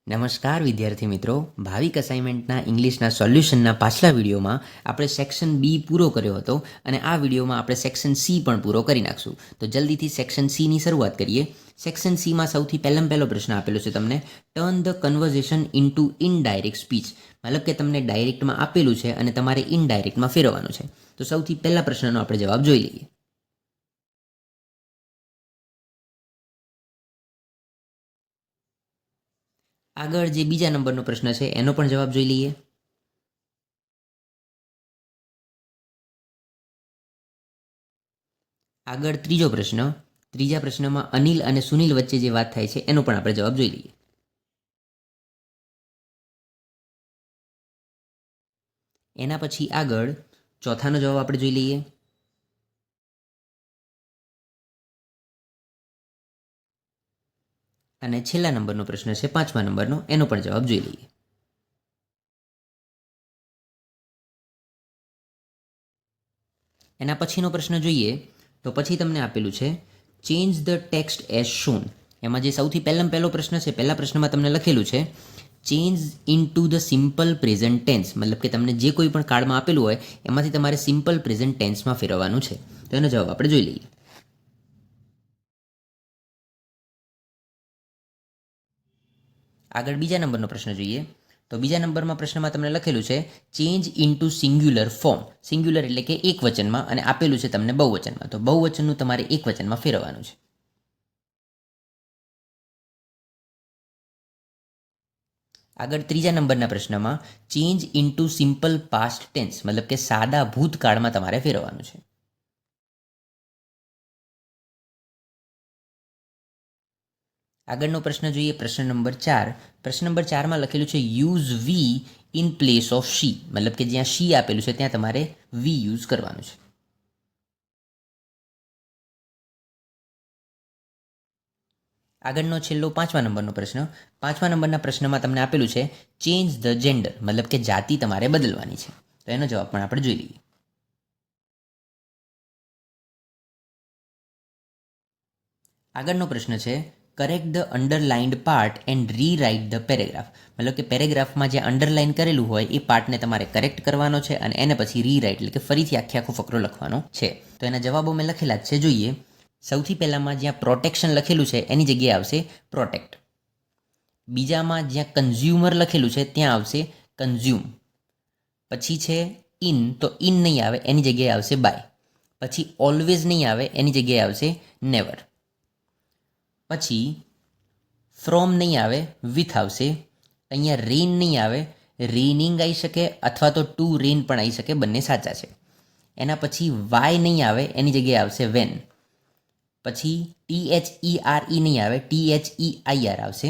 નમસ્કાર વિદ્યાર્થી મિત્રો, ભાવિક અસાઇનમેન્ટના ઇંગ્લિશના સોલ્યુશનના પાછલા વિડીયોમાં આપણે સેક્શન બી પૂરો કર્યો હતો અને આ વિડીયોમાં આપણે સેક્શન સી પણ પૂરો કરી નાખશું. તો જલ્દીથી સેક્શન સીની શરૂઆત કરીએ. સેક્શન સીમાં સૌથી પહેલો પ્રશ્ન આપેલો છે તમને, turn the conversation into indirect speech. મતલબ કે તમને ડાયરેક્ટમાં આપેલું છે અને તમારે ઇનડાયરેક્ટમાં ફેરવવાનું છે. તો સૌથી પહેલા પ્રશ્નનો આપણે જવાબ જોઈ લઈએ. આગળ જે બીજા નંબરનો પ્રશ્ન છે એનો પણ જવાબ જોઈ લઈએ. આગળ ત્રીજા પ્રશ્નમાં અનિલ અને સુનિલ વચ્ચે જે વાત થાય છે એનો પણ આપણે જવાબ જોઈ લઈએ. એના પછી આગળ ચોથાનો જવાબ આપણે જોઈ લઈએ. અને છેલ્લા નંબરનો પ્રશ્ન છે 5મા નંબરનો, એનો પણ જવાબ જોઈ લઈએ. એના પછીનો પ્રશ્ન જોઈએ તો પછી તમને આપેલું છે change the text as shown. એમાં જે સૌથી પહેલો પ્રશ્ન છે, પહેલા પ્રશ્નમાં તમને લખેલું છે change into the simple present tense. મતલબ કે તમને જે કોઈ પણ કાર્ડમાં આપેલું હોય એમાંથી તમારે સિમ્પલ પ્રેઝન્ટ ટેન્સમાં ફેરવવાનું છે. તો એનો જવાબ આપણે જોઈ લઈએ. આગળ બીજા નંબરનો પ્રશ્ન જોઈએ તો બીજા નંબરમાં પ્રશ્નમાં તમને લખેલું છે change into singular form. Singular એટલે કે એક વચનમાં અને આપેલું છે તમને બહુવચનમાં. તો બહુવચનનું તમારે એક વચનમાં ફેરવવાનું છે. આગળ ત્રીજા નંબરના પ્રશ્નમાં change into simple past tense, મતલબ કે સાદા ભૂતકાળમાં તમારે ફેરવવાનું છે. આગળનો પ્રશ્ન જોઈએ, પ્રશ્ન નંબર 4. પ્રશ્ન નંબર 4માં લખેલું છે use we in place of she. મતલબ કે જ્યાં શી આપેલું છે ત્યાં તમારે વી યુઝ કરવાનું છે. આગળનો છેલ્લો 5મા નંબરનો પ્રશ્ન. 5મા નંબરના પ્રશ્નમાં તમને આપેલું છે ચેન્જ ધ જેન્ડર, મતલબ કે જાતિ તમારે બદલવાની છે. તો એનો જવાબ પણ આપણે જોઈ લઈએ. આગળનો પ્રશ્ન છે correct the underlined part and rewrite the paragraph. મતલબ કે પેરેગ્રાફમાં જે અંડરલાઇન કરેલું હોય એ પાર્ટને તમારે કરેક્ટ કરવાનો છે અને એને પછી રીરાઇટ એટલે કે ફરીથી આખો ફકરો લખવાનો છે. તો એના જવાબો મેં લખેલા જ છે, જોઈએ. સૌથી પહેલામાં જ્યાં પ્રોટેક્શન લખેલું છે એની જગ્યાએ આવશે પ્રોટેક્ટ. બીજામાં જ્યાં કન્ઝ્યુમર લખેલું છે ત્યાં આવશે કન્ઝ્યુમ. પછી છે ઇન, તો ઇન નહીં આવે, એની જગ્યાએ આવશે બાય. પછી ઓલવેઝ નહીં આવે, એની જગ્યાએ આવશે નેવર. પછી ફ્રોમ નહીં આવે, વિથ આવશે. અહીંયા રેન નહીં આવે, રેનિંગ આવી શકે અથવા તો ટુ રેન પણ આવી શકે, બંને સાચા છે. એના પછી વાય નહીં આવે, એની જગ્યાએ આવશે વેન. પછી THERE નહીં આવે, THEIR આવશે.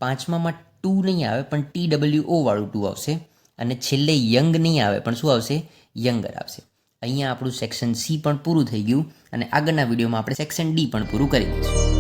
5મામાં ટુ નહીં આવે પણ TWO વાળું ટુ આવશે. અને છેલ્લે યંગ નહીં આવે પણ શું આવશે, યંગર આવશે. અહીંયા આપણું સેક્શન સી પણ પૂરું થઈ ગયું અને આગળના વિડીયોમાં આપણે સેક્શન ડી પણ પૂરું કરી દઈશું.